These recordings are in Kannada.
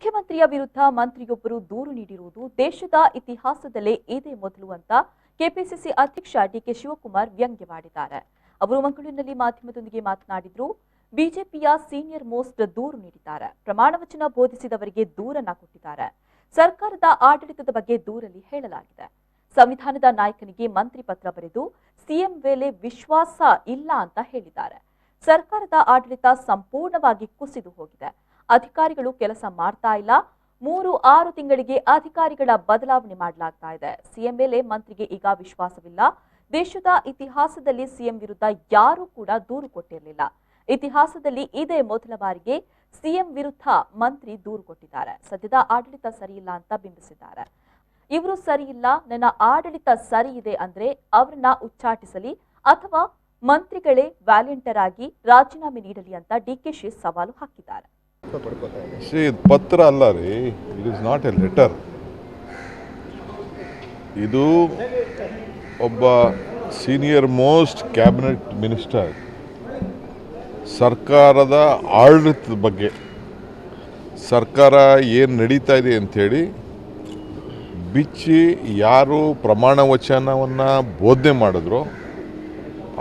ಮುಖ್ಯಮಂತ್ರಿಯ ವಿರುದ್ಧ ಮಂತ್ರಿಯೊಬ್ಬರು ದೂರು ನೀಡಿರುವುದು ದೇಶದ ಇತಿಹಾಸದಲ್ಲೇ ಇದೇ ಮೊದಲು ಅಂತ ಕೆಪಿಸಿಸಿ ಅಧ್ಯಕ್ಷ ಡಿಕೆ ಶಿವಕುಮಾರ್ ವ್ಯಂಗ್ಯವಾಡಿದ್ದಾರೆ. ಅವರು ಮಂಗಳೂರಿನಲ್ಲಿ ಮಾಧ್ಯಮದೊಂದಿಗೆ ಮಾತನಾಡಿದ್ರು. ಬಿಜೆಪಿಯ ಸೀನಿಯರ್ ಮೋಸ್ಟ್ ದೂರು ನೀಡಿದ್ದಾರೆ. ಪ್ರಮಾಣ ವಚನ ಬೋಧಿಸಿದವರಿಗೆ ದೂರನ್ನ ಕೊಟ್ಟಿದ್ದಾರೆ. ಸರ್ಕಾರದ ಆಡಳಿತದ ಬಗ್ಗೆ ದೂರಲ್ಲಿ ಹೇಳಲಾಗಿದೆ. ಸಂವಿಧಾನದ ನಾಯಕನಿಗೆ ಮಂತ್ರಿ ಪತ್ರ ಬರೆದು ಸಿಎಂ ವೇಳೆ ವಿಶ್ವಾಸ ಇಲ್ಲ ಅಂತ ಹೇಳಿದ್ದಾರೆ. ಸರ್ಕಾರದ ಆಡಳಿತ ಸಂಪೂರ್ಣವಾಗಿ ಕುಸಿದು ಹೋಗಿದೆ. ಅಧಿಕಾರಿಗಳು ಕೆಲಸ ಮಾಡ್ತಾ ಇಲ್ಲ. 3-6 ತಿಂಗಳಿಗೆ ಅಧಿಕಾರಿಗಳ ಬದಲಾವಣೆ ಮಾಡಲಾಗ್ತಾ ಇದೆ. ಸಿಎಂ ಮೇಲೆ ಮಂತ್ರಿಗೆ ಈಗ ವಿಶ್ವಾಸವಿಲ್ಲ. ದೇಶದ ಇತಿಹಾಸದಲ್ಲಿ ಸಿಎಂ ವಿರುದ್ಧ ಯಾರೂ ಕೂಡ ದೂರು ಕೊಟ್ಟಿರಲಿಲ್ಲ. ಇತಿಹಾಸದಲ್ಲಿ ಇದೇ ಮೊದಲ ಬಾರಿಗೆ ಸಿಎಂ ವಿರುದ್ಧ ಮಂತ್ರಿ ದೂರು ಕೊಟ್ಟಿದ್ದಾರೆ. ಸದ್ಯದ ಆಡಳಿತ ಸರಿಯಿಲ್ಲ ಅಂತ ಬಿಂಬಿಸಿದ್ದಾರೆ. ಇವರು ಸರಿಯಿಲ್ಲ, ನನ್ನ ಆಡಳಿತ ಸರಿ ಇದೆ ಅಂದ್ರೆ ಅವರನ್ನ ಉಚ್ಚಾಟಿಸಲಿ ಅಥವಾ ಮಂತ್ರಿಗಳೇ ವ್ಯಾಲೆಂಟರ್ ಆಗಿ ರಾಜೀನಾಮೆ ನೀಡಲಿ ಅಂತ ಡಿಕೆಶಿ ಸವಾಲು ಹಾಕಿದ್ದಾರೆ. ಪತ್ರ ಅಲ್ಲ ರೀ, it is not A letter. ಇದು ಒಬ್ಬ ಸೀನಿಯರ್ ಮೋಸ್ಟ್ ಕ್ಯಾಬಿನೆಟ್ ಮಿನಿಸ್ಟರ್ ಸರ್ಕಾರದ ಆಡಳಿತದ ಬಗ್ಗೆ, ಸರ್ಕಾರ ಏನು ನಡೀತಾ ಇದೆ ಅಂಥೇಳಿ ಬಿಚ್ಚಿ ಯಾರು ಪ್ರಮಾಣ ವಚನವನ್ನು ಬೋಧನೆ ಮಾಡಿದ್ರು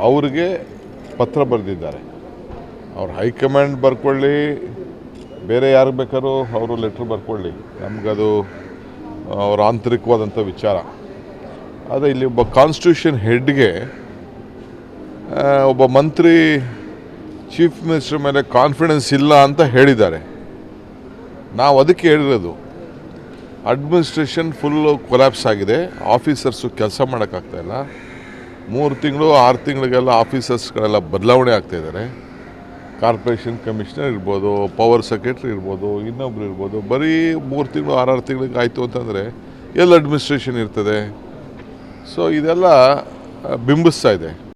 ಅವ್ರಿಗೆ ಪತ್ರ ಬರೆದಿದ್ದಾರೆ. ಅವ್ರು ಹೈಕಮಾಂಡ್ ಬರ್ಕೊಳ್ಳಿ, ಬೇರೆ ಯಾರು ಬೇಕಾದ್ರೂ ಅವರು ಲೆಟ್ರ್ ಬರ್ಕೊಳ್ಳಿ, ನಮಗದು ಅವರ ಆಂತರಿಕವಾದಂಥ ವಿಚಾರ. ಆದರೆ ಇಲ್ಲಿ ಒಬ್ಬ ಕಾನ್ಸ್ಟಿಟ್ಯೂಷನ್ ಹೆಡ್ಗೆ ಒಬ್ಬ ಮಂತ್ರಿ ಚೀಫ್ ಮಿನಿಸ್ಟರ್ ಮೇಲೆ ಕಾನ್ಫಿಡೆನ್ಸ್ ಇಲ್ಲ ಅಂತ ಹೇಳಿದ್ದಾರೆ. ನಾವು ಅದಕ್ಕೆ ಹೇಳಿರೋದು, ಅಡ್ಮಿನಿಸ್ಟ್ರೇಷನ್ ಫುಲ್ಲು ಕೊಲ್ಯಾಪ್ಸ್ ಆಗಿದೆ. ಆಫೀಸರ್ಸು ಕೆಲಸ ಮಾಡೋಕ್ಕಾಗ್ತಾಯಿಲ್ಲ. 3 ತಿಂಗಳು 6 ತಿಂಗಳಿಗೆಲ್ಲ ಆಫೀಸರ್ಸ್ಗಳೆಲ್ಲ ಬದಲಾವಣೆ ಆಗ್ತಾಯಿದ್ದಾರೆ. ಕಾರ್ಪೊರೇಷನ್ ಕಮಿಷನರ್ ಇರ್ಬೋದು, ಪವರ್ ಸೆಕ್ರೆಟರಿ ಇರ್ಬೋದು, ಇನ್ನೊಬ್ರು ಇರ್ಬೋದು. ಬರೀ 3 ತಿಂಗಳು 6 ತಿಂಗಳಿಗೆ ಆಯಿತು ಅಂತಂದರೆ ಎಲ್ಲಿ ಅಡ್ಮಿನಿಸ್ಟ್ರೇಷನ್ ಇರ್ತದೆ? ಸೊ ಇದೆಲ್ಲ ಬಿಂಬಿಸ್ತಾ ಇದೆ.